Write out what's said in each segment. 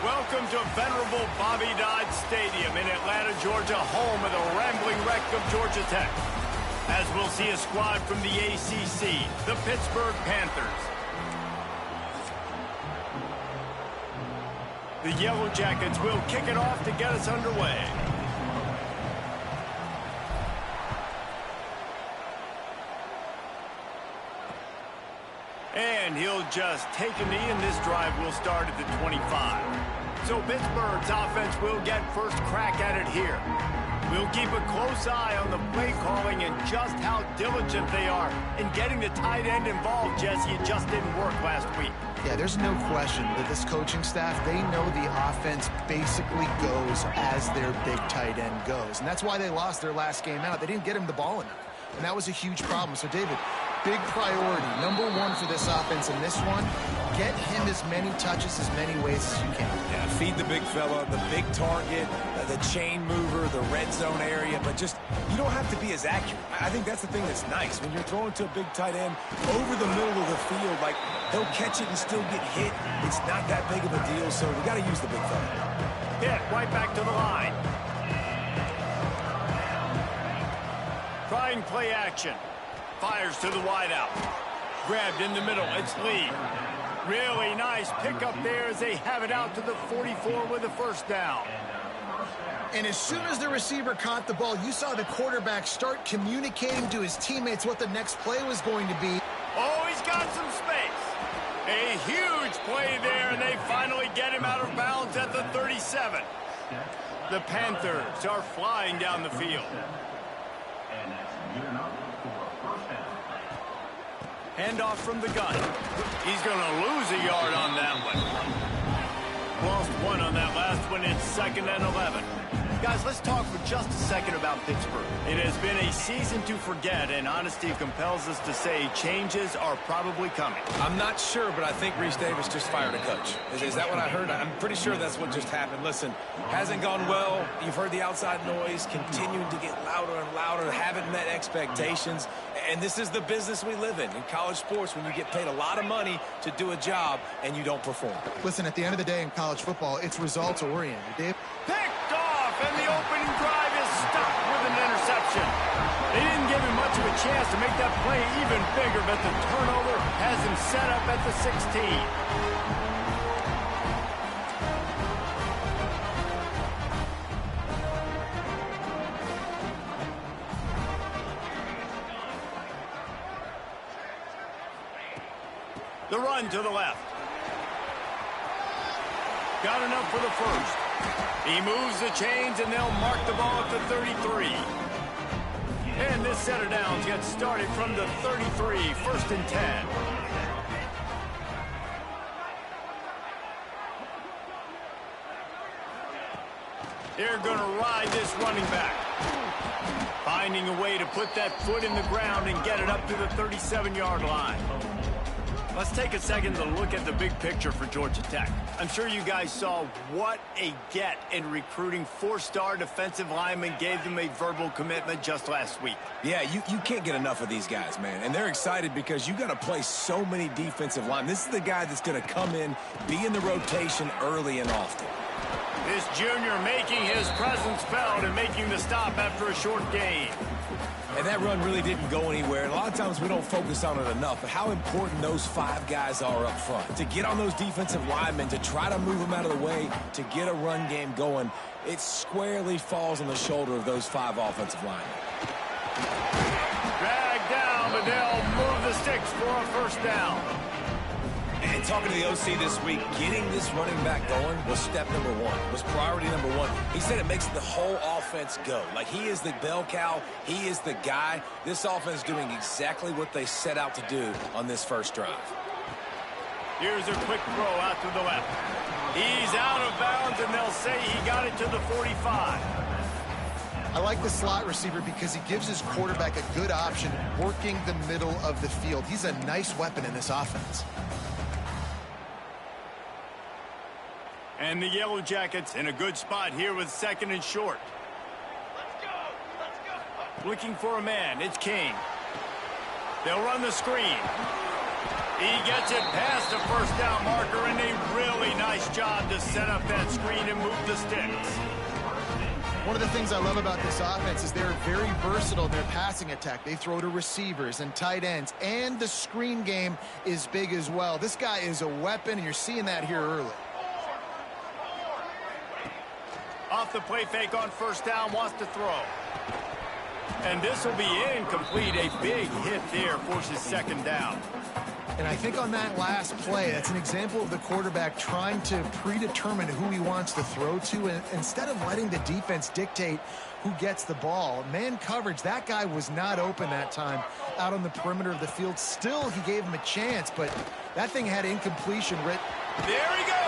Welcome to venerable Bobby Dodd Stadium in Atlanta, Georgia, home of the rambling wreck of Georgia Tech. As we'll see a squad from the ACC, the Pittsburgh Panthers. The Yellow Jackets will kick it off to get us underway. And he'll just take a knee, and this drive will start at the 25. So Pittsburgh's offense will get first crack at it here. We'll keep a close eye on the play calling and just how diligent they are in getting the tight end involved, Jesse. It just didn't work last week. Yeah, there's no question that this coaching staff, they know the offense basically goes as their big tight end goes. And that's why they lost their last game out. They didn't get him the ball enough. And that was a huge problem. So, David, big priority, number one for this offense in this one, get him as many touches, as many ways as you can. Yeah, feed the big fella, the big target, the chain mover, the red zone area, but just, you don't have to be as accurate. I think that's the thing that's nice. When you're throwing to a big tight end over the middle of the field, like, he'll catch it and still get hit. It's not that big of a deal, so we got to use the big fella. Hit right back to the line. Trying play action. Fires to the wideout. Grabbed in the middle. It's Lee. Really nice pickup there as they have it out to the 44 with a first down. And as soon as the receiver caught the ball, you saw the quarterback start communicating to his teammates what the next play was going to be. Oh, he's got some space. A huge play there, and they finally get him out of bounds at the 37. The Panthers are flying down the field. Handoff from the gun. He's going to lose a yard on that one. Lost one on that last one. It's 2nd and 11. Guys, let's talk for just a second about Pittsburgh. It has been a season to forget, and honesty compels us to say changes are probably coming. I'm not sure, but I think Reese Davis just fired a coach. Is that what I heard? I'm pretty sure that's what just happened. Listen, hasn't gone well. You've heard the outside noise, continuing to get louder and louder, haven't met expectations. And this is the business we live in college sports, when you get paid a lot of money to do a job and you don't perform. Listen, at the end of the day in college football, it's results-oriented, Dave. Picked off, and the opening drive is stopped with an interception. They didn't give him much of a chance to make that play even bigger, but the turnover has him set up at the 16. The run to the left. Got enough for the first. He moves the chains, and they'll mark the ball at the 33. And this set of downs gets started from the 33, 1st and 10. They're going to ride this running back. Finding a way to put that foot in the ground and get it up to the 37-yard line. Let's take a second to look at the big picture for Georgia Tech. I'm sure you guys saw what a get in recruiting 4-star defensive linemen gave them a verbal commitment just last week. Yeah, you can't get enough of these guys, man. And they're excited because you got to play so many defensive linemen. This is the guy that's going to come in, be in the rotation early and often. This junior making his presence felt and making the stop after a short gain. And that run really didn't go anywhere. And a lot of times we don't focus on it enough, but how important those 5 guys are up front. To get on those defensive linemen, to try to move them out of the way, to get a run game going, it squarely falls on the shoulder of those 5 offensive linemen. Dragged down, but they'll move the sticks for a first down. And talking to the OC this week, getting this running back going was step number 1, was priority number 1. He said it makes the whole offense go. Like, he is the bell cow, he is the guy. This offense is doing exactly what they set out to do on this first drive. Here's a quick throw out to the left. He's out of bounds, and they'll say he got it to the 45. I like the slot receiver because he gives his quarterback a good option working the middle of the field. He's a nice weapon in this offense. And the Yellow Jackets in a good spot here with 2nd and short. Let's go. Looking for a man. It's King. They'll run the screen. He gets it past the first down marker, and a really nice job to set up that screen and move the sticks. One of the things I love about this offense is they're very versatile in their passing attack. They throw to receivers and tight ends, and the screen game is big as well. This guy is a weapon, and you're seeing that here early. Off the play fake on first down, wants to throw. And this will be incomplete. A big hit there, forces second down. And I think on that last play, that's an example of the quarterback trying to predetermine who he wants to throw to, and instead of letting the defense dictate who gets the ball. Man coverage, that guy was not open that time out on the perimeter of the field. Still, he gave him a chance, but that thing had incompletion written. There he goes.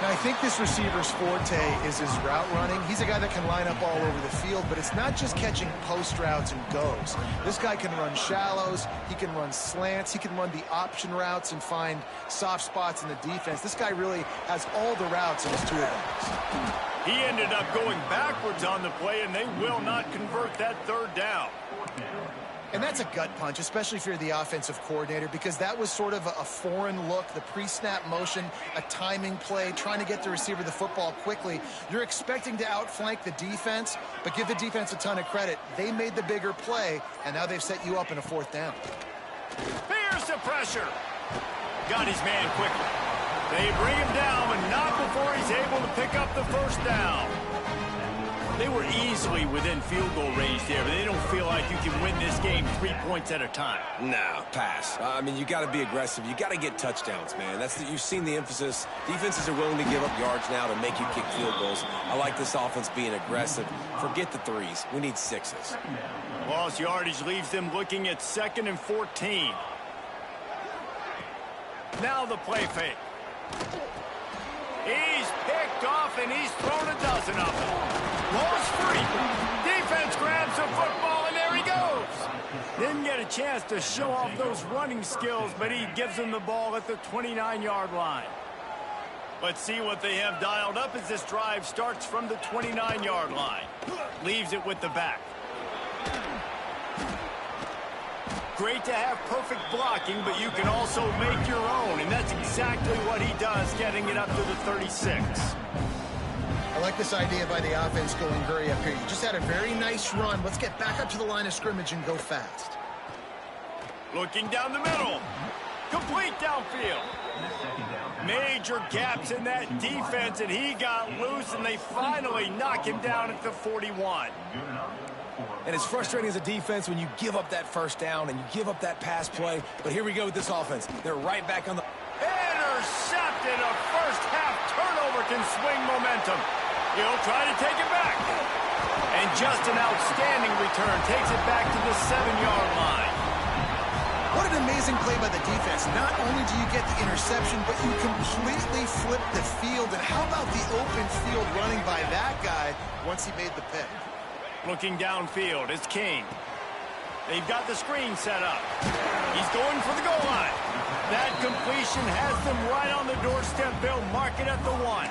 Now, I think this receiver's forte is his route running. He's a guy that can line up all over the field, but it's not just catching post routes and goes. This guy can run shallows, he can run slants, he can run the option routes and find soft spots in the defense. This guy really has all the routes in his toolbox. He ended up going backwards on the play, and they will not convert that third down. And that's a gut punch, especially if you're the offensive coordinator, because that was sort of a foreign look, the pre-snap motion, a timing play, trying to get the receiver the football quickly. You're expecting to outflank the defense, but give the defense a ton of credit. They made the bigger play, and now they've set you up in a fourth down. Here's the pressure. Got his man quickly. They bring him down, but not before he's able to pick up the first down. They were easily within field goal range there, but they don't feel like you can win this game 3 points at a time. No, pass. I mean, you got to be aggressive. You got to get touchdowns, man. You've seen the emphasis. Defenses are willing to give up yards now to make you kick field goals. I like this offense being aggressive. Forget the threes. We need sixes. Lost yardage leaves them looking at 2nd and 14. Now the play fake. He's picked off, and he's thrown a dozen of them. Lost free. Defense grabs the football, and there he goes. Didn't get a chance to show off those running skills, but he gives them the ball at the 29-yard line. Let's see what they have dialed up as this drive starts from the 29-yard line. Leaves it with the back. Great to have perfect blocking, but you can also make your own, and that's exactly what he does, getting it up to the 36. I like this idea by the offense going hurry up here. You just had a very nice run. Let's get back up to the line of scrimmage and go fast. Looking down the middle. Complete downfield. Major gaps in that defense, and he got loose, and they finally knock him down at the 41. And it's frustrating as a defense when you give up that first down and you give up that pass play. But here we go with this offense. They're right back on the... Intercepted. A first-half turnover can swing momentum. He'll try to take it back. And just an outstanding return. Takes it back to the 7-yard line. What an amazing play by the defense. Not only do you get the interception, but you completely flip the field. And how about the open field running by that guy once he made the pick? Looking downfield, it's King. They've got the screen set up. He's going for the goal line. That completion has them right on the doorstep. They'll mark it at the 1.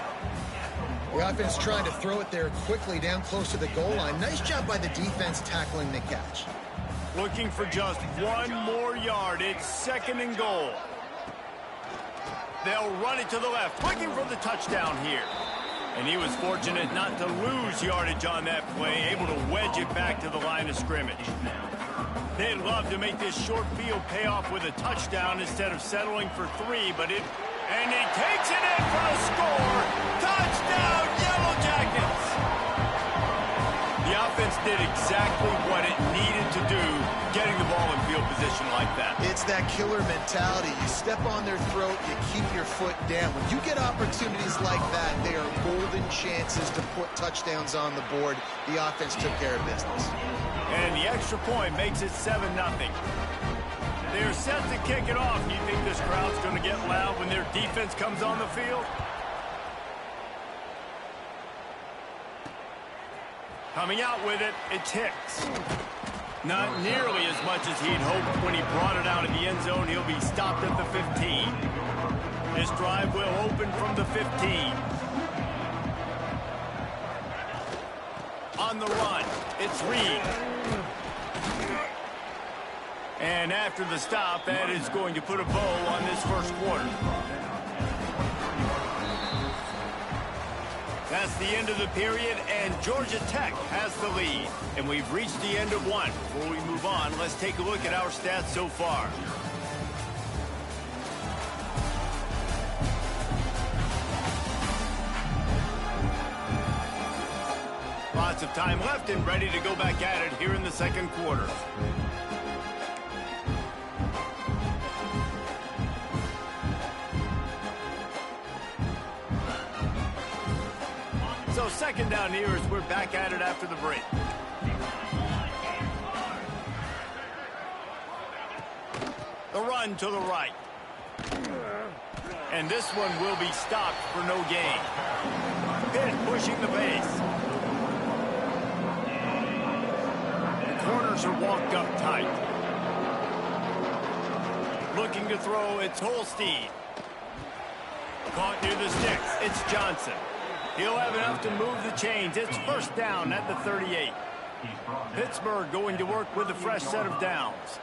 The offense trying to throw it there quickly down close to the goal line. Nice job by the defense tackling the catch. Looking for just 1 more yard. It's 2nd and goal. They'll run it to the left, looking for the touchdown here. And he was fortunate not to lose yardage on that play, able to wedge it back to the line of scrimmage. They'd love to make this short field pay off with a touchdown instead of settling for 3, but it... And he takes it in for the score. Touchdown, Yellow Jackets! The offense did exactly what it needed to do, getting the ball in field position like that. It's that killer mentality. You step on their throat, you keep your foot down. When you get opportunities like that, they are golden chances to put touchdowns on the board. The offense took care of business. And the extra point makes it 7-0. They're set to kick it off. You think this crowd's going to get loud when their defense comes on the field? Coming out with it, it's Hicks. Not nearly as much as he'd hoped when he brought it out of the end zone. He'll be stopped at the 15. This drive will open from the 15. On the run, it's Reed. And after the stop, that is going to put a bow on this first quarter. That's the end of the period, and Georgia Tech has the lead. And we've reached the end of one. Before we move on, let's take a look at our stats so far. Lots of time left and ready to go back at it here in the second quarter. So second down here as we're back at it after the break. The run to the right. And this one will be stopped for no gain. Pitt pushing the base. The corners are walked up tight. Looking to throw, it's Holstein. Caught near the sticks, it's Johnson. He'll have enough to move the chains. It's first down at the 38. Pittsburgh going to work with a fresh set of downs.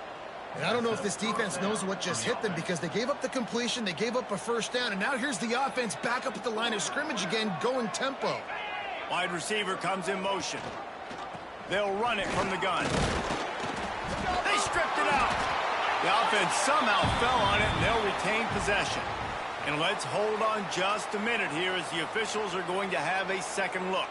And I don't know if this defense knows what just hit them because they gave up the completion, they gave up a first down, and now here's the offense back up at the line of scrimmage again, going tempo. Wide receiver comes in motion. They'll run it from the gun. They stripped it out. The offense somehow fell on it, and they'll retain possession. And let's hold on just a minute here as the officials are going to have a second look.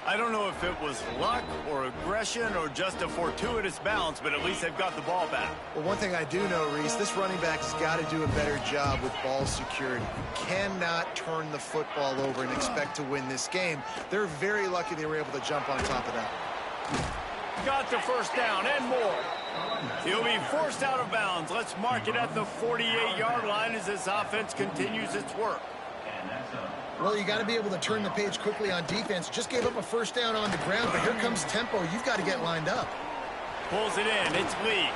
I don't know if it was luck or aggression or just a fortuitous bounce, but at least they've got the ball back. Well, one thing I do know, Reese, this running back has got to do a better job with ball security. You cannot turn the football over and expect to win this game. They're very lucky they were able to jump on top of that. Got the first down and more. He'll be forced out of bounds. Let's mark it at the 48-yard line as this offense continues its work. Well, you got to be able to turn the page quickly on defense. Just gave up a first down on the ground, but here comes tempo. You've got to get lined up. Pulls it in. It's Lee.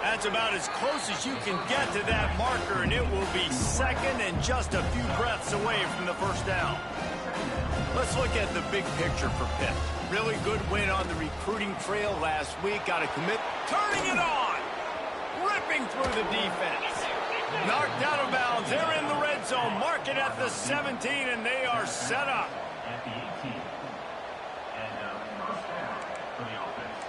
That's about as close as you can get to that marker, and it will be second and just a few breaths away from the first down. Let's look at the big picture for Pitt. Really good win on the recruiting trail last week. Got to commit. Turning it on. Ripping through the defense. Knocked out of bounds. They're in the red zone. Mark it at the 17, and they are set up. At the 18. And first down for the offense.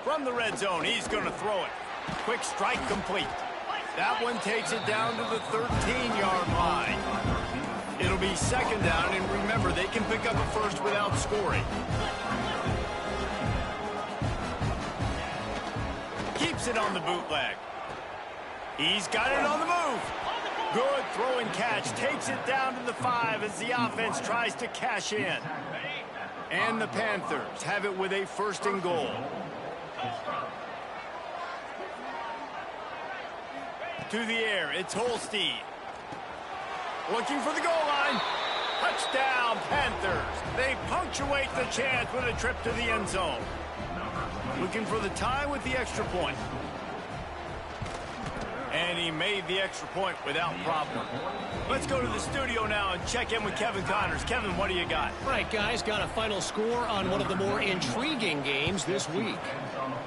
From the red zone, he's going to throw it. Quick strike complete. That one takes it down to the 13-yard line. It'll be second down, and remember, they can pick up a first without scoring. Keeps it on the bootleg. He's got it on the move. Good throw and catch. Takes it down to the 5 as the offense tries to cash in. And the Panthers have it with a first and goal. To the air, it's Holstein. Looking for the goal line. Touchdown, Panthers. They punctuate the chance with a trip to the end zone. Looking for the tie with the extra point. And he made the extra point without problem. Let's go to the studio now and check in with Kevin Connors. Kevin, what do you got? All right, guys, got a final score on one of the more intriguing games this week.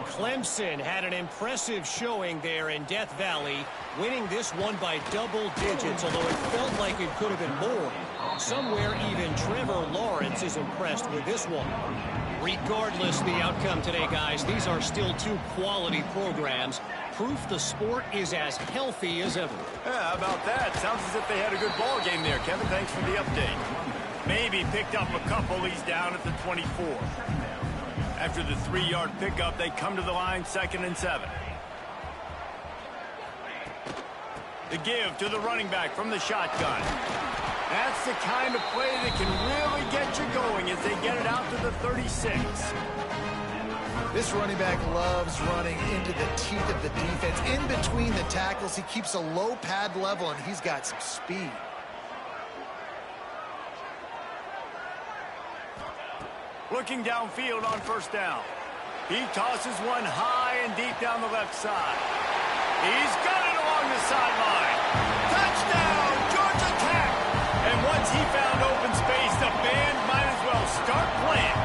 Clemson had an impressive showing there in Death Valley, winning this one by double digits, although it felt like it could have been more. Somewhere even Trevor Lawrence is impressed with this one. Regardless of the outcome today, guys, these are still two quality programs. Proof the sport is as healthy as ever. Yeah, how about that? Sounds as if they had a good ball game there, Kevin. Thanks for the update. Maybe picked up a couple. He's down at the 24. After the 3-yard pickup, they come to the line, 2nd and 7. The give to the running back from the shotgun. That's the kind of play that can really get you going as they get it out to the 36. This running back loves running into the teeth of the defense. In between the tackles, he keeps a low pad level, and he's got some speed. Looking downfield on first down. He tosses one high and deep down the left side. He's got it along the sideline. Touchdown, Georgia Tech! And once he found open space, the band might as well start playing.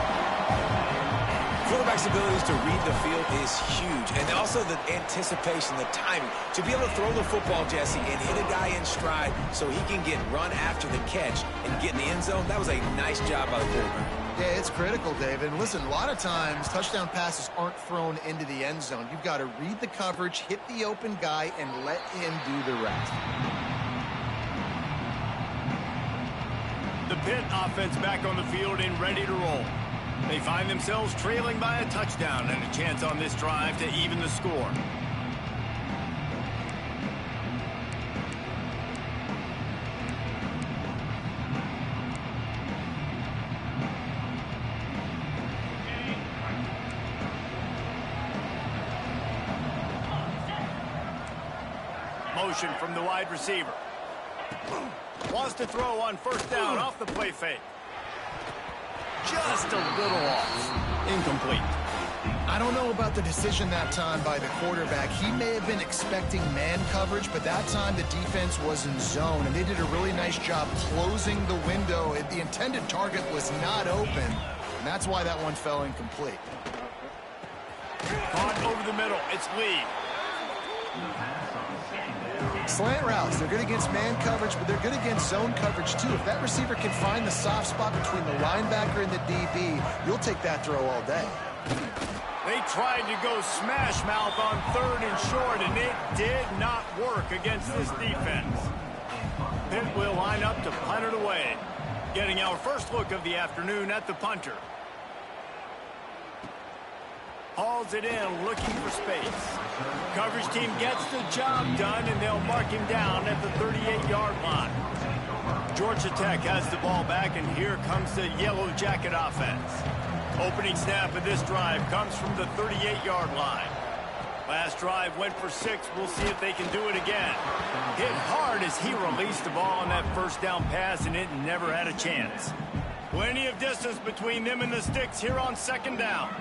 Quarterback's abilities to read field is huge. And also the anticipation, the timing. To be able to throw the football, Jesse, and hit a guy in stride so he can get run after the catch and get in the end zone, that was a nice job by the quarterback. Yeah, it's critical, David. And listen, a lot of times touchdown passes aren't thrown into the end zone. You've got to read the coverage, hit the open guy, and let him do the rest. The Pitt offense back on the field and ready to roll. They find themselves trailing by a touchdown and a chance on this drive to even the score. Motion from the wide receiver. Wants to throw on first down off the play fake. Just a little off. Incomplete. I don't know about the decision that time by the quarterback. He may have been expecting man coverage, but that time the defense was in zone, and they did a really nice job closing the window. The intended target was not open, and that's why that one fell incomplete. Caught over the middle. It's Lee. Slant routes, they're good against man coverage, but they're good against zone coverage too. If that receiver can find the soft spot between the linebacker and the DB, you'll take that throw all day. They tried to go smash mouth on third and short, and it did not work against this defense. Pitt will line up to punt it away. Getting our first look of the afternoon at the punter. Hauls it in, looking for space. Coverage team gets the job done, and they'll mark him down at the 38-yard line. Georgia Tech has the ball back, and here comes the Yellow Jacket offense. Opening snap of this drive comes from the 38-yard line. Last drive went for 6. We'll see if they can do it again. Hit hard as he released the ball on that first down pass, and it never had a chance. Plenty of distance between them and the sticks here on second down.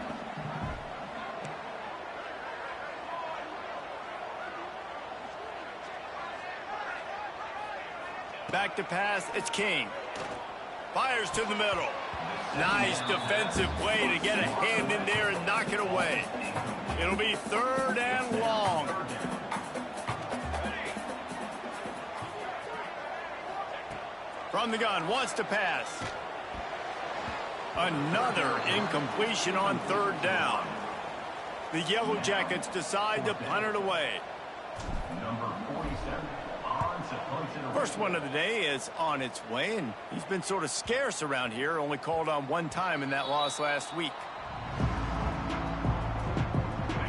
Back to pass, it's King. Fires to the middle. Nice defensive play to get a hand in there and knock it away. It'll be third and long. From the gun, wants to pass. Another incompletion on third down. The Yellow Jackets decide to punt it away. Number 47. First one of the day is on its way, and he's been sort of scarce around here, only called on one time in that loss last week.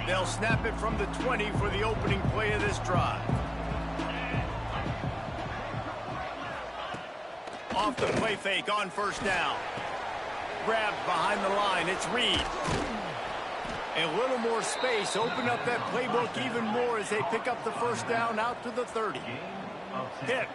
They'll snap it from the 20 for the opening play of this drive. Off the play fake on first down. Grabbed behind the line, it's Reed. A little more space, open up that playbook even more as they pick up the first down out to the 30. Hit.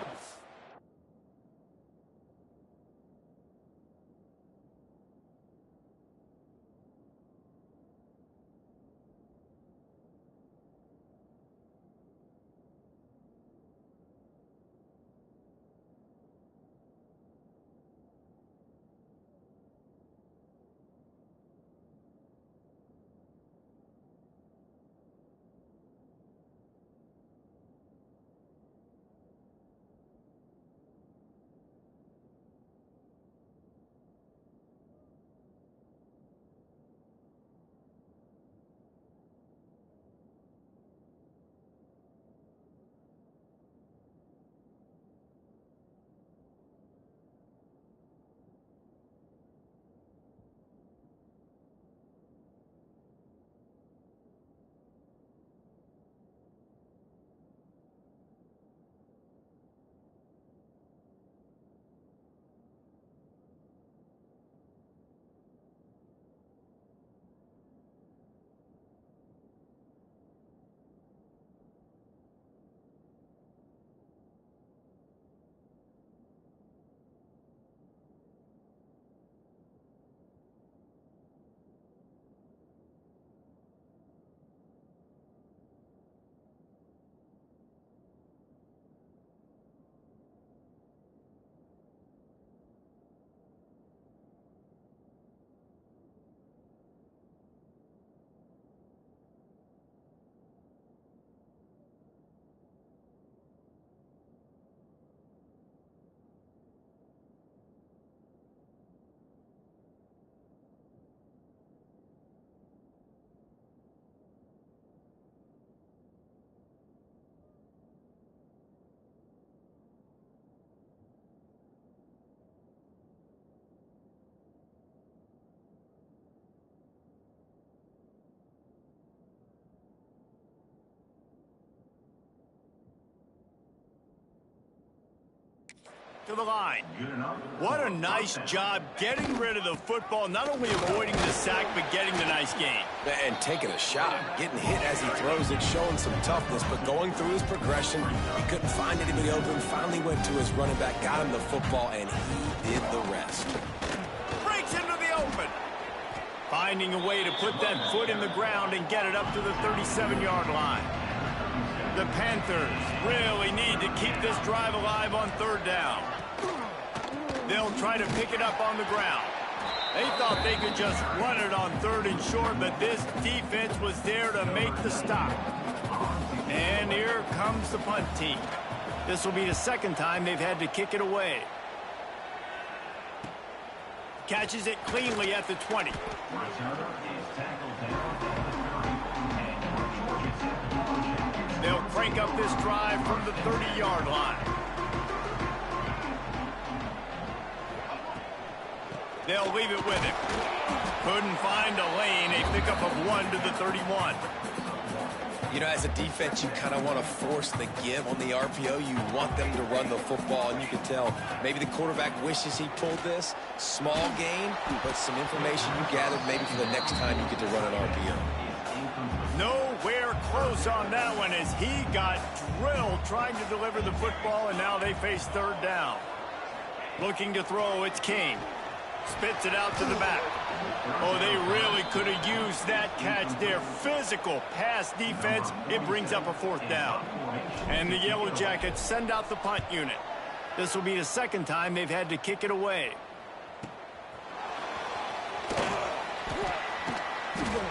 to the line. What a nice job getting rid of the football, not only avoiding the sack, but getting the nice gain. And taking a shot, getting hit as he throws it, showing some toughness, but going through his progression, he couldn't find anybody open, finally went to his running back, got him the football, and he did the rest. Breaks into the open. Finding a way to put that foot in the ground and get it up to the 37-yard line. The Panthers really need to keep this drive alive on third down. They'll try to pick it up on the ground. They thought they could just run it on third and short, but this defense was there to make the stop. And here comes the punt team. This will be the second time they've had to kick it away. Catches it cleanly at the 20. They'll crank up this drive from the 30-yard line. They'll leave it with him. Couldn't find a lane. A pickup of 1 to the 31. You know, as a defense, you kind of want to force the give on the RPO. You want them to run the football, and you can tell maybe the quarterback wishes he pulled this. Small gain, but some information you gathered maybe for the next time you get to run an RPO. Nowhere close on that one as he got drilled trying to deliver the football, and now they face third down. Looking to throw, it's King. Spits it out to the back. Oh, they really could have used that catch there. Physical pass defense. It brings up a fourth down. And the Yellow Jackets send out the punt unit. This will be the second time they've had to kick it away.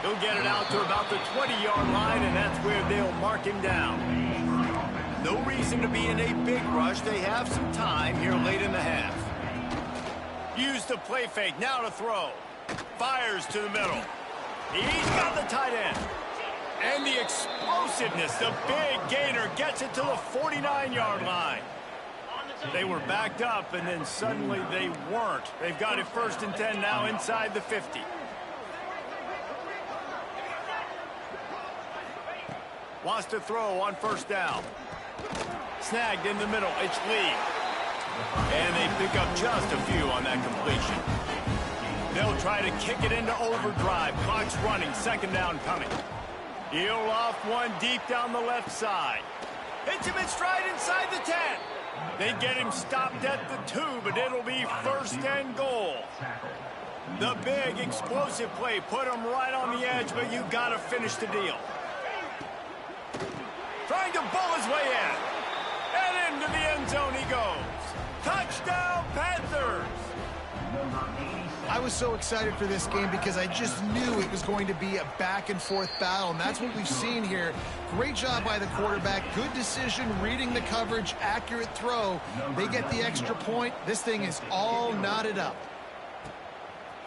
He'll get it out to about the 20-yard line, and that's where they'll mark him down. No reason to be in a big rush. They have some time here late in the half. Use the play fake, now to throw. Fires to the middle. He's got the tight end. And the explosiveness, the big gainer gets it to the 49-yard line. They were backed up, and then suddenly they weren't. They've got it 1st and 10 now inside the 50. Wants to throw on 1st down. Snagged in the middle, it's Lee. And they pick up just a few on that completion. They'll try to kick it into overdrive. Clock's running. 2nd down coming. He'll off one deep down the left side. Hits him in stride inside the 10. They get him stopped at the 2, but it'll be 1st and goal. The big explosive play put him right on the edge, but you got to finish the deal. Trying to bull his way in. And into the end zone he goes. Touchdown, Panthers! I was so excited for this game because I just knew it was going to be a back-and-forth battle, and that's what we've seen here. Great job by the quarterback. Good decision, reading the coverage, accurate throw. They get the extra point. This thing is all knotted up.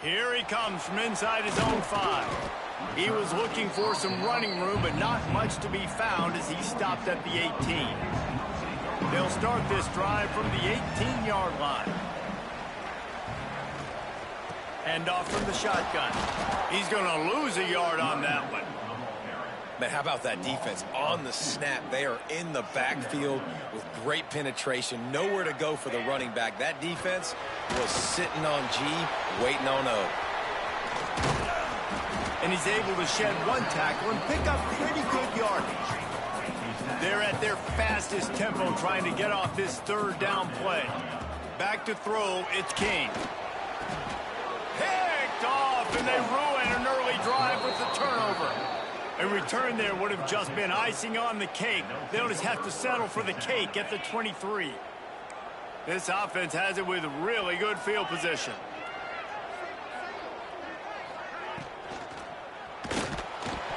Here he comes from inside his own 5. He was looking for some running room, but not much to be found as he stopped at the 18. They'll start this drive from the 18-yard line. Hand off from the shotgun. He's going to lose a yard on that one. Man, how about that defense? On the snap, they are in the backfield with great penetration. Nowhere to go for the running back. That defense was sitting on G, waiting on O. And he's able to shed one tackle and pick up pretty good yardage. They're at their fastest tempo trying to get off this 3rd down play. Back to throw, it's King. Picked off, and they ruin an early drive with the turnover. A return there would have just been icing on the cake. They'll just have to settle for the cake at the 23. This offense has it with really good field position.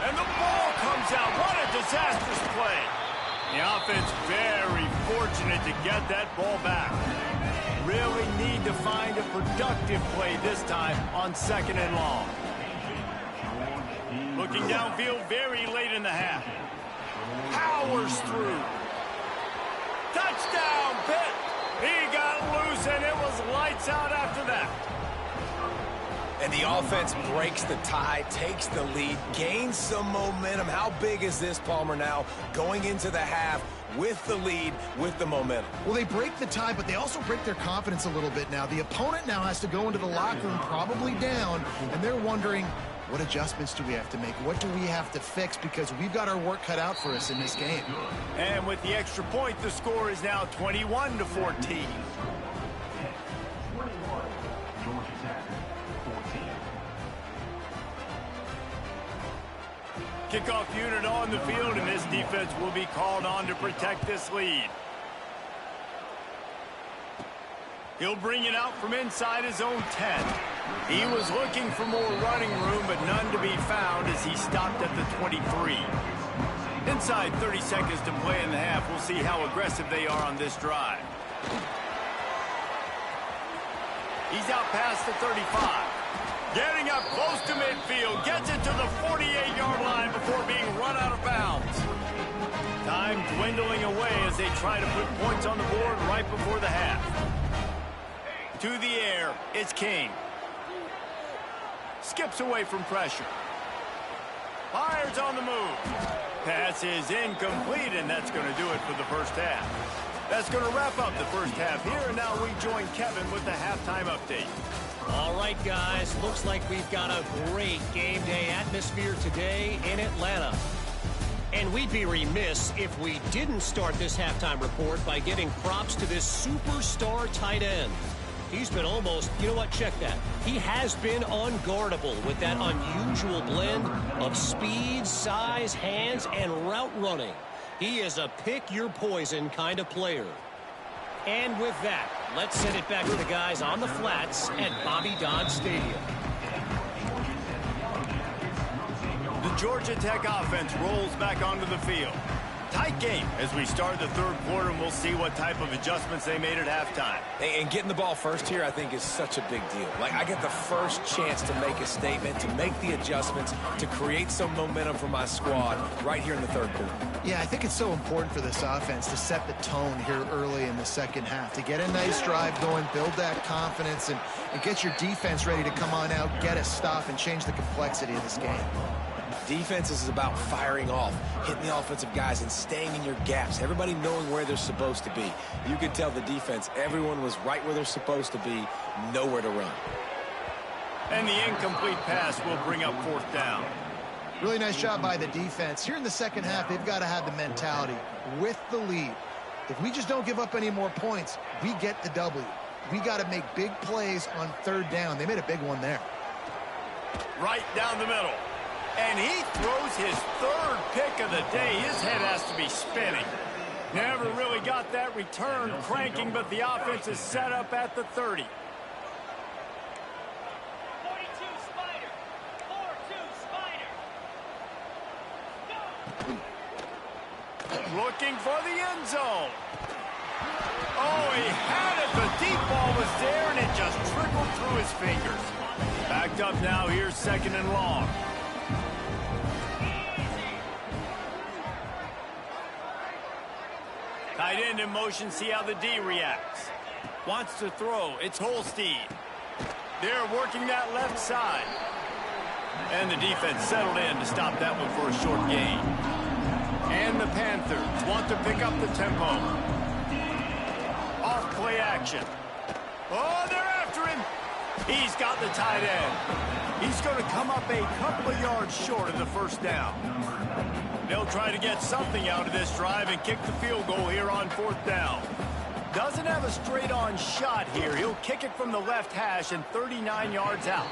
And the ball comes out. What a disastrous play. The offense very fortunate to get that ball back. Really need to find a productive play this time on 2nd and long. Looking downfield very late in the half. Powers through. Touchdown, Pitt. He got loose, and it was lights out after that. And the offense breaks the tie, takes the lead, gains some momentum. How big is this, Palmer, now going into the half with the lead, with the momentum? Well, they break the tie, but they also break their confidence a little bit now. The opponent now has to go into the locker room probably down, and they're wondering, what adjustments do we have to make? What do we have to fix? Because we've got our work cut out for us in this game. And with the extra point, the score is now 21-14. Kickoff unit on the field, and this defense will be called on to protect this lead. He'll bring it out from inside his own 10. He was looking for more running room, but none to be found as he stopped at the 23. Inside 30 seconds to play in the half. We'll see how aggressive they are on this drive. He's out past the 35. Getting up close to midfield, gets it to the 48-yard line before being run out of bounds. Time dwindling away as they try to put points on the board right before the half. To the air, it's King. Skips away from pressure. Fires on the move. Pass is incomplete, and that's going to do it for the first half. That's going to wrap up the first half here, and now we join Kevin with the halftime update. All right, guys, looks like we've got a great game day atmosphere today in Atlanta. And we'd be remiss if we didn't start this halftime report by giving props to this superstar tight end. He's been almost, you know what, check that. He has been unguardable with that unusual blend of speed, size, hands, and route running. He is a pick-your-poison kind of player. And with that, let's send it back to the guys on the flats at Bobby Dodd Stadium. The Georgia Tech offense rolls back onto the field. Tight game as we start the third quarter, and we'll see what type of adjustments they made at halftime. And getting the ball first here, I think, is such a big deal. Like, I get the first chance to make a statement, to make the adjustments, to create some momentum for my squad right here in the third quarter. Yeah, I think it's so important for this offense to set the tone here early in the second half, to get a nice drive going, build that confidence, and get your defense ready to come on out, get a stop, and change the complexity of this game. Defense is about firing off, hitting the offensive guys, and staying in your gaps. Everybody knowing where they're supposed to be. You could tell the defense, everyone was right where they're supposed to be, nowhere to run. And the incomplete pass will bring up fourth down. Really nice job by the defense. Here in the second half, they've got to have the mentality with the lead. If we just don't give up any more points, we get the W. We got to make big plays on third down. They made a big one there. Right down the middle. And he throws his third pick of the day. His head has to be spinning. Never really got that return cranking, but the offense is set up at the 30. 42 Spider. 4-2 Spider. Looking for the end zone. Oh, he had it. The deep ball was there, and it just trickled through his fingers. Backed up now. Here's second and long. Tight end in motion, see how the D reacts. Wants to throw, it's Holstein. They're working that left side. And the defense settled in to stop that one for a short gain. And the Panthers want to pick up the tempo. Off play action. Oh, they're after him. He's got the tight end. He's going to come up a couple of yards short of the first down. They'll try to get something out of this drive and kick the field goal here on fourth down. Doesn't have a straight-on shot here. He'll kick it from the left hash and 39 yards out.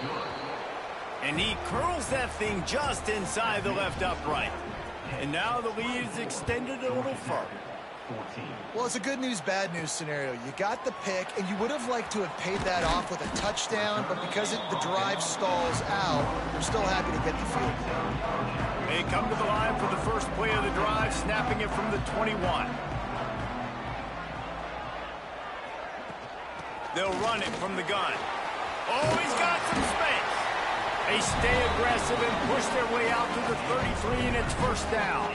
And he curls that thing just inside the left upright. And now the lead is extended a little further. Well, it's a good news, bad news scenario. You got the pick, and you would have liked to have paid that off with a touchdown, but because the drive stalls out, you're still happy to get the field goal. They come to the line for the first play of the drive, snapping it from the 21. They'll run it from the gun. Oh, he's got some space. They stay aggressive and push their way out to the 33, and it's first down.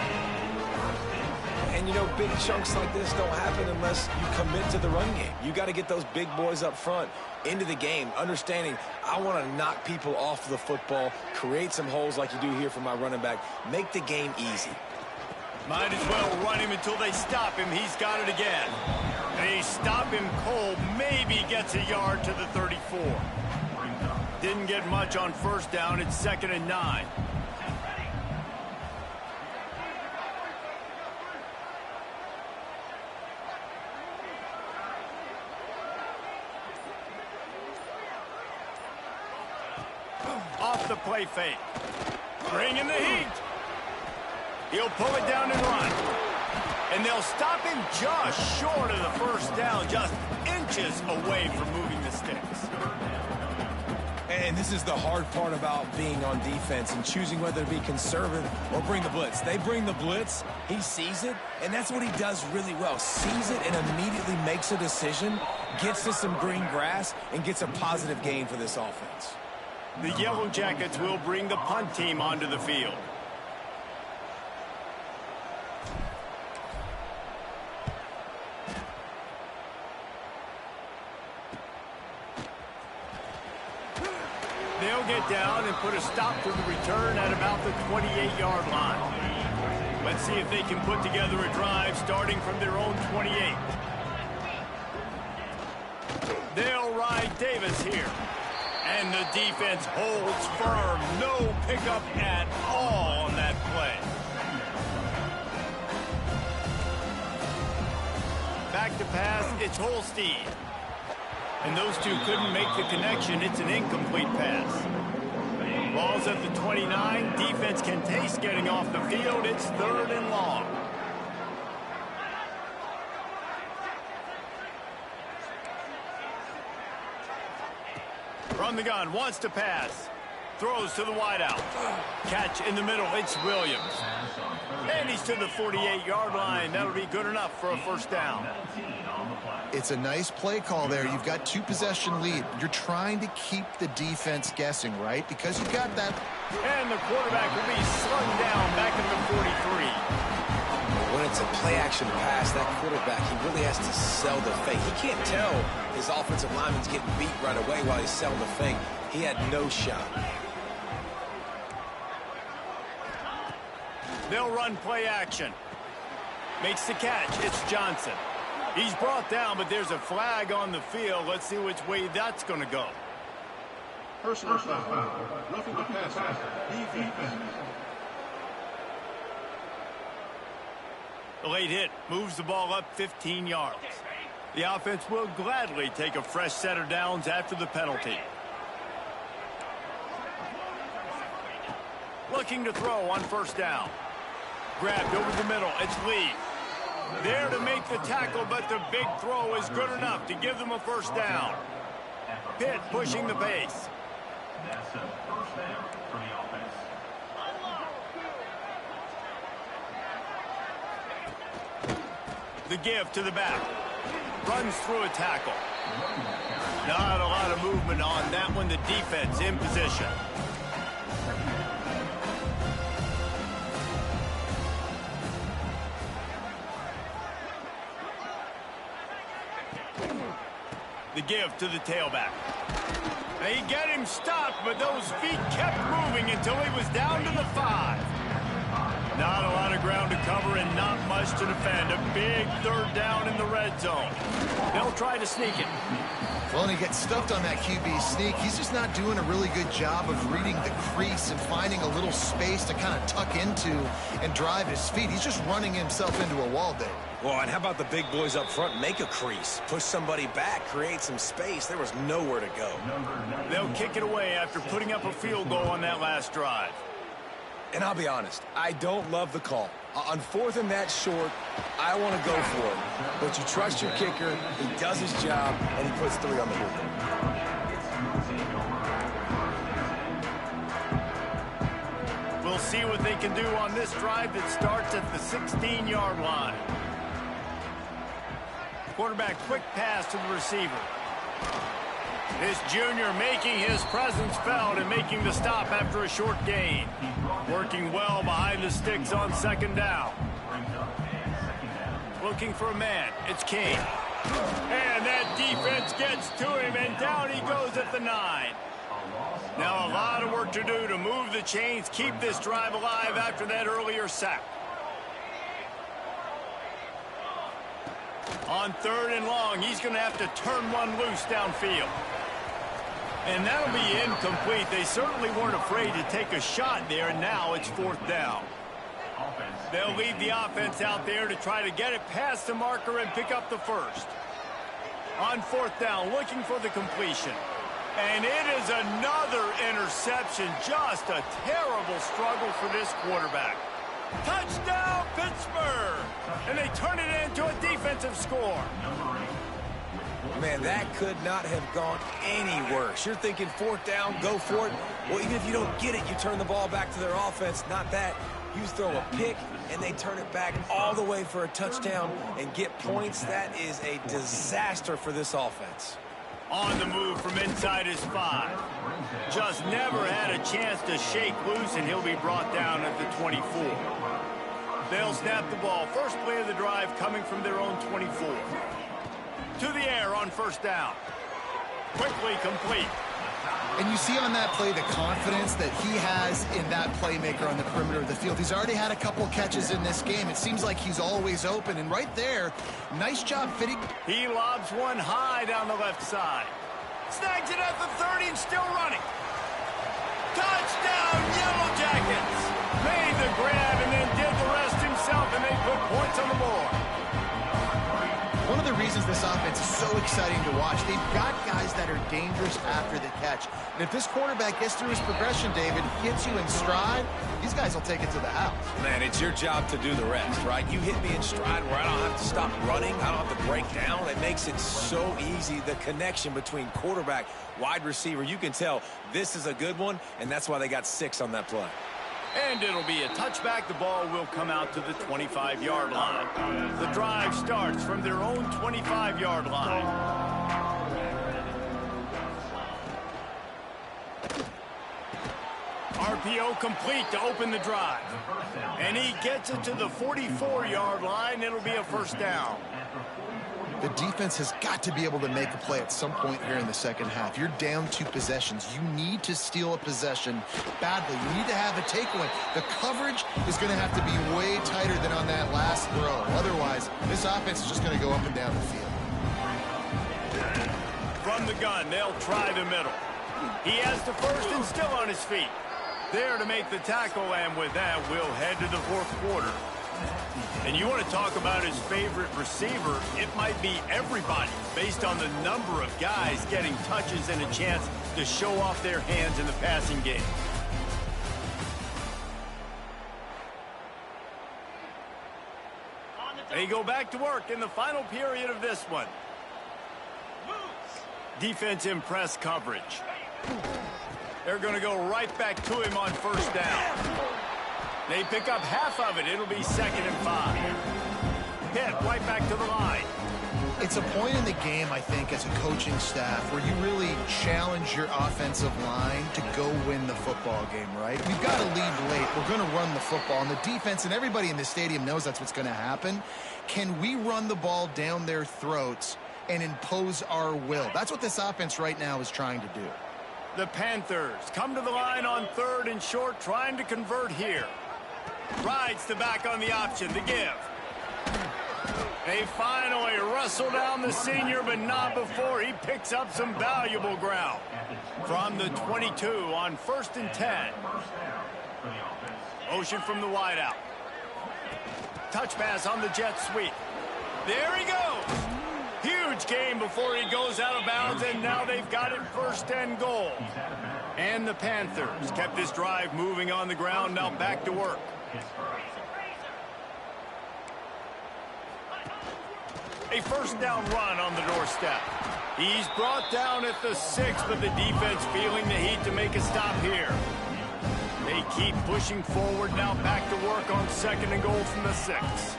And And, you know, big chunks like this don't happen unless you commit to the run game. You got to get those big boys up front into the game, understanding I want to knock people off the football, create some holes like you do here for my running back, make the game easy. Might as well run him until they stop him. He's got it again. They stop him cold, maybe gets a yard to the 34. Didn't get much on first down. It's 2nd and 9. Off the play fake. Bring in the heat. He'll pull it down and run. And they'll stop him just short of the first down, just inches away from moving the sticks. And this is the hard part about being on defense and choosing whether to be conservative or bring the blitz. They bring the blitz, he sees it, and that's what he does really well. Sees it and immediately makes a decision, gets to some green grass, and gets a positive gain for this offense. The Yellow Jackets will bring the punt team onto the field. They'll get down and put a stop to the return at about the 28-yard line. Let's see if they can put together a drive starting from their own 28. They'll ride Davis here. And the defense holds firm. No pickup at all on that play. Back to pass, it's Holstein. And those two couldn't make the connection. It's an incomplete pass. Ball's at the 29. Defense can taste getting off the field. It's 3rd and long. From the gun, wants to pass. Throws to the wideout. Catch in the middle, it's Williams. And he's to the 48-yard line. That'll be good enough for a first down. It's a nice play call there. You've got 2-possession lead. You're trying to keep the defense guessing, right? Because you've got that. And the quarterback will be slung down back at the 43. When it's a play-action pass, that quarterback, he really has to sell the fake. He can't tell his offensive lineman's getting beat right away while he's selling the fake. He had no shot. They'll run play action. Makes the catch. It's Johnson. He's brought down, but there's a flag on the field. Let's see which way that's going to go. Personal foul. Roughing the passer. Defense. The late hit moves the ball up 15 yards. The offense will gladly take a fresh set of downs after the penalty. Looking to throw on first down. Grabbed over the middle. It's Lee. There to make the tackle, but the big throw is good enough to give them a first down. Pitt pushing the pace. That's a first down for the offense. The give to the back. Runs through a tackle. Not a lot of movement on that one. The defense in position. The give to the tailback. They get him stopped, but those feet kept moving until he was down to the 5. Not a lot of ground to cover and not much to defend. A big 3rd down in the red zone. They'll try to sneak it. Well, and he gets stuffed on that QB sneak. He's just not doing a really good job of reading the crease and finding a little space to kind of tuck into and drive his feet. He's just running himself into a wall there. Well, and how about the big boys up front? Make a crease, push somebody back, create some space. There was nowhere to go. They'll kick it away after putting up a field goal on that last drive. And I'll be honest, I don't love the call. On 4th and that short, I want to go for it. But you trust your kicker, he does his job, and he puts 3 on the board. We'll see what they can do on this drive that starts at the 16-yard line. Quarterback quick pass to the receiver. This junior making his presence felt and making the stop after a short gain. Working well behind the sticks on 2nd down. looking for a man. It's Kane. And that defense gets to him, and down he goes at the 9. Now a lot of work to do to move the chains, keep this drive alive after that earlier sack. On 3rd and long, he's going to have to turn one loose downfield. And that'll be incomplete. They certainly weren't afraid to take a shot there, and now it's 4th down. They'll leave the offense out there to try to get it past the marker and pick up the first. On 4th down, looking for the completion. And it is another interception. Just a terrible struggle for this quarterback. Touchdown, Pittsburgh! And they turn it into a defensive score. Man, that could not have gone any worse. You're thinking 4th down, go for it. Well, even if you don't get it, you turn the ball back to their offense. Not that. You throw a pick, and they turn it back all the way for a touchdown and get points. That is a disaster for this offense. On the move from inside his 5. Just never had a chance to shake loose, and he'll be brought down at the 24. They'll snap the ball. First play of the drive coming from their own 24. To the air on 1st down. Quickly complete. And you see on that play the confidence that he has in that playmaker on the perimeter of the field. He's already had a couple catches in this game. It seems like he's always open. And right there, nice job fitting. He lobs one high down the left side. Snags it at the 30 and still running. Touchdown, Yellow Jackets! Made the grab and then did the rest himself, and they put points on the board. One of the reasons this offense is so exciting to watch, they've got guys that are dangerous after the catch. And if this quarterback gets through his progression, David, hits you in stride, these guys will take it to the house. Man, it's your job to do the rest, right? You hit me in stride where I don't have to stop running. I don't have to break down. It makes it so easy, the connection between quarterback, wide receiver. You can tell this is a good one, and that's why they got 6 on that play. And it'll be a touchback. The ball will come out to the 25-yard line. The drive starts from their own 25-yard line. RPO complete to open the drive. And he gets it to the 44-yard line. It'll be a 1st down. The defense has got to be able to make a play at some point here in the second half. You're down 2 possessions. You need to steal a possession badly. You need to have a takeaway. The coverage is going to have to be way tighter than on that last throw. Otherwise, this offense is just going to go up and down the field. From the gun, they'll try the middle. He has the first and still on his feet. There to make the tackle, and with that, we'll head to the 4th quarter. And you want to talk about his favorite receiver, it might be everybody based on the number of guys getting touches and a chance to show off their hands in the passing game. They go back to work in the final period of this one. Defense in press coverage. They're going to go right back to him on 1st down. They pick up half of it. It'll be 2nd and 5. Hit right back to the line. It's a point in the game, I think, as a coaching staff where you really challenge your offensive line to go win the football game, right? We've got to lead late. We're going to run the football. And the defense and everybody in the stadium knows that's what's going to happen. Can we run the ball down their throats and impose our will? That's what this offense right now is trying to do. The Panthers come to the line on 3rd and short, trying to convert here. Rides the back on the option, the give. They finally wrestle down the senior, but not before he picks up some valuable ground. From the 22 on 1st and 10. Motion from the wideout. Touch pass on the jet sweep. There he goes. Huge game before he goes out of bounds, and now they've got it 1st and goal. And the Panthers kept this drive moving on the ground, now back to work. A 1st down run on the doorstep. He's brought down at the 6, but the defense feeling the heat to make a stop here. They keep pushing forward, now back to work on 2nd and goal from the 6.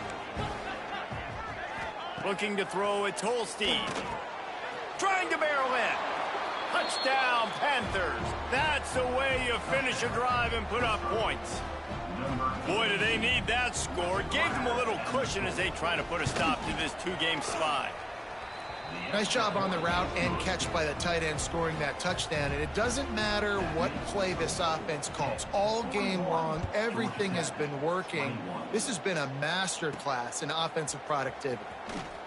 Looking to throw, it's Holstein. Trying to barrel in. Touchdown, Panthers. That's the way you finish a drive and put up points. Boy, do they need that score. Gave them a little cushion as they try to put a stop to this two-game slide. Nice job on the route and catch by the tight end scoring that touchdown. And it doesn't matter what play this offense calls. All game long, everything has been working. This has been a master class in offensive productivity.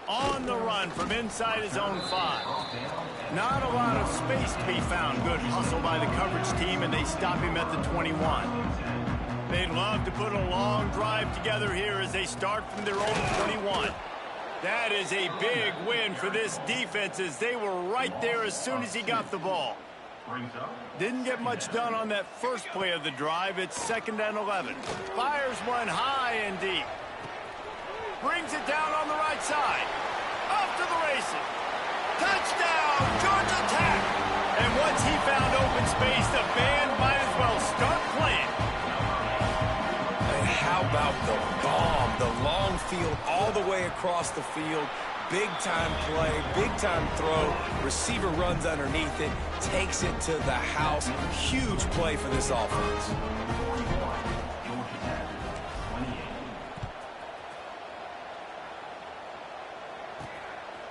On the run from inside his own 5. Not a lot of space to be found. Good hustle by the coverage team, and they stop him at the 21. They'd love to put a long drive together here as they start from their own 21. That is a big win for this defense as they were right there as soon as he got the ball. Didn't get much done on that first play of the drive. It's 2nd and 11. Fires one high and deep. Brings it down on the right side. Off to the races. Touchdown, Georgia Tech. And once he found open space, the band might as well start playing. And how about the bomb? The long field all the way across the field. Big-time play, big-time throw. Receiver runs underneath it, takes it to the house. Huge play for this offense.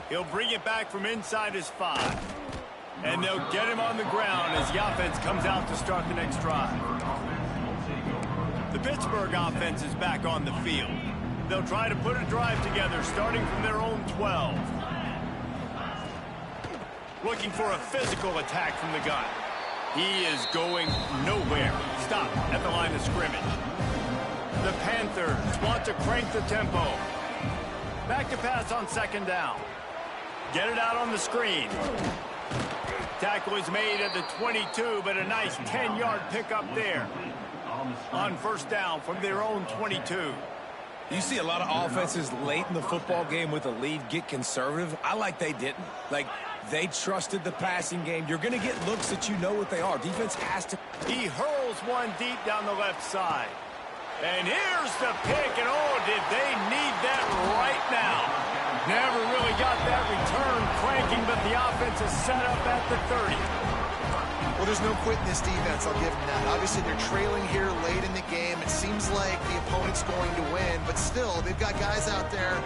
He'll bring it back from inside his 5. And they'll get him on the ground as the offense comes out to start the next drive. The Pittsburgh offense is back on the field. They'll try to put a drive together starting from their own 12. Looking for a physical attack from the gun. He is going nowhere. Stop at the line of scrimmage. The Panthers want to crank the tempo. Back to pass on 2nd down. Get it out on the screen. Tackle is made at the 22, but a nice 10-yard pickup there. On 1st down from their own 22. You see a lot of offenses late in the football game with a lead get conservative. I like they didn't. Like, they trusted the passing game. You're going to get looks that you know what they are. Defense has to. He hurls one deep down the left side. And here's the pick, and oh, did they need that right now. Never really got that return cranking, but the offense is set up at the 30. Well, there's no quit in this defense, I'll give them that. Obviously, they're trailing here late in the game. It seems like the opponent's going to win, but still, they've got guys out there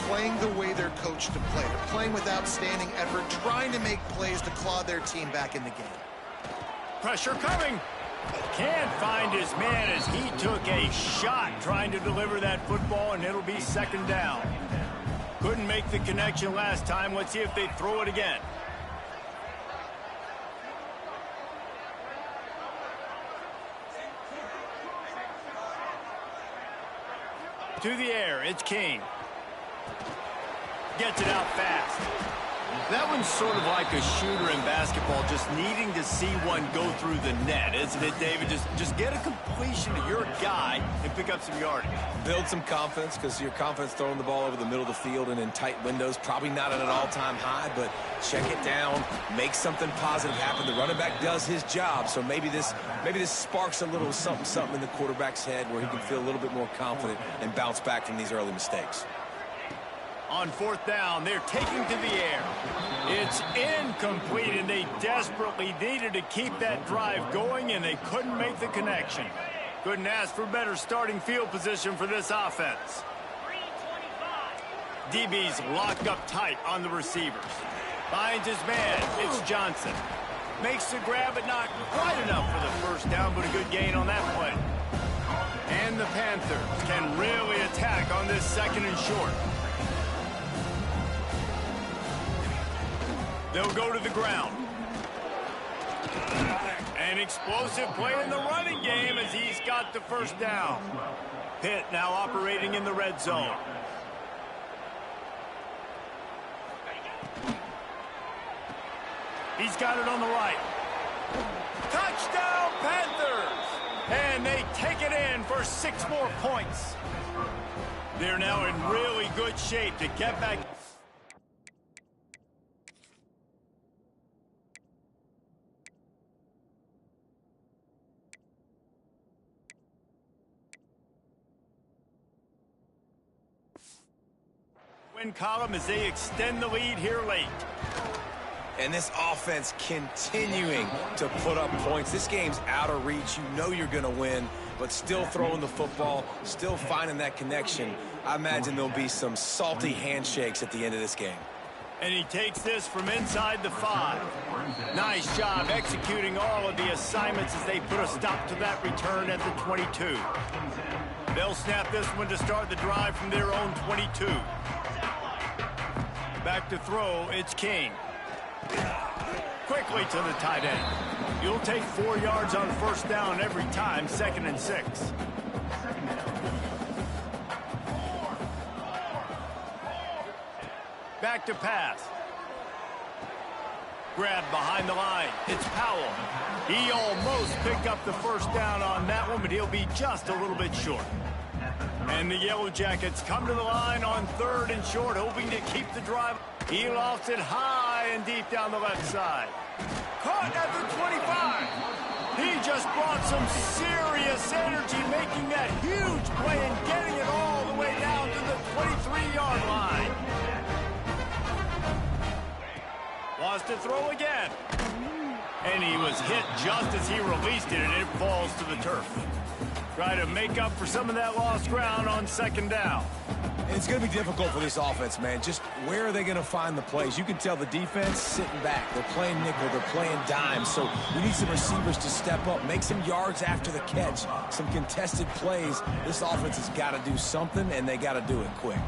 playing the way they're coached to play. They're playing with outstanding effort, trying to make plays to claw their team back in the game. Pressure coming. Can't find his man as he took a shot trying to deliver that football, and it'll be 2nd down. Couldn't make the connection last time. Let's see if they throw it again. To the air, it's King. Gets it out fast. That one's sort of like a shooter in basketball, just needing to see one go through the net, isn't it, David? Just get a completion to your guy and pick up some yardage. Build some confidence, because your confidence throwing the ball over the middle of the field and in tight windows, probably not at an all-time high, but check it down, make something positive happen. The running back does his job, so maybe this sparks a little something in the quarterback's head where he can feel a little bit more confident and bounce back from these early mistakes. On 4th down, they're taking to the air. It's incomplete, and they desperately needed to keep that drive going, and they couldn't make the connection. Couldn't ask for better starting field position for this offense. DB's locked up tight on the receivers. Finds his man. It's Johnson. Makes the grab, but not quite enough for the 1st down, but a good gain on that play. And the Panthers can really attack on this 2nd and short. They'll go to the ground. An explosive play in the running game as he's got the 1st down. Pitt now operating in the red zone. He's got it on the right. Touchdown, Panthers! And they take it in for 6 more points. They're now in really good shape to get back. Column as they extend the lead here late. And this offense continuing to put up points. This game's out of reach. You know you're going to win, but still throwing the football, still finding that connection. I imagine there'll be some salty handshakes at the end of this game. And he takes this from inside the 5. Nice job executing all of the assignments as they put a stop to that return at the 22. They'll snap this one to start the drive from their own 22. Back to throw, it's King. Quickly to the tight end. You'll take 4 yards on first down every time, 2nd and 6. Back to pass. Grab behind the line. It's Powell. He almost picked up the first down on that one, but he'll be just a little bit short. And the Yellow Jackets come to the line on 3rd and short, hoping to keep the drive. He lofts it high and deep down the left side. Caught at the 25. He just brought some serious energy, making that huge play and getting it all the way down to the 23-yard line. Wants to throw again. And he was hit just as he released it, and it falls to the turf. Try to make up for some of that lost ground on 2nd down. And it's going to be difficult for this offense, man. Just where are they going to find the plays? You can tell the defense sitting back. They're playing nickel. They're playing dime. So we need some receivers to step up, make some yards after the catch, some contested plays. This offense has got to do something, and they got to do it quick.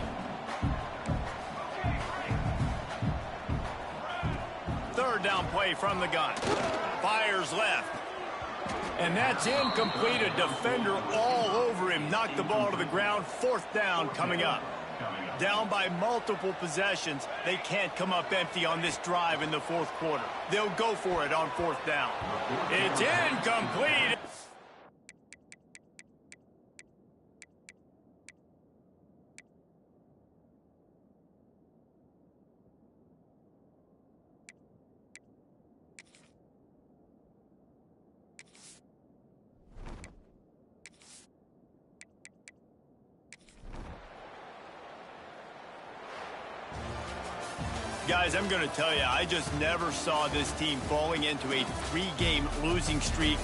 Third down play from the gun. Fires left. And that's incomplete. A defender all over him. Knocked the ball to the ground. 4th down coming up. Down by multiple possessions. They can't come up empty on this drive in the 4th quarter. They'll go for it on 4th down. It's incomplete. Guys, I'm going to tell you, I just never saw this team falling into a 3-game losing streak.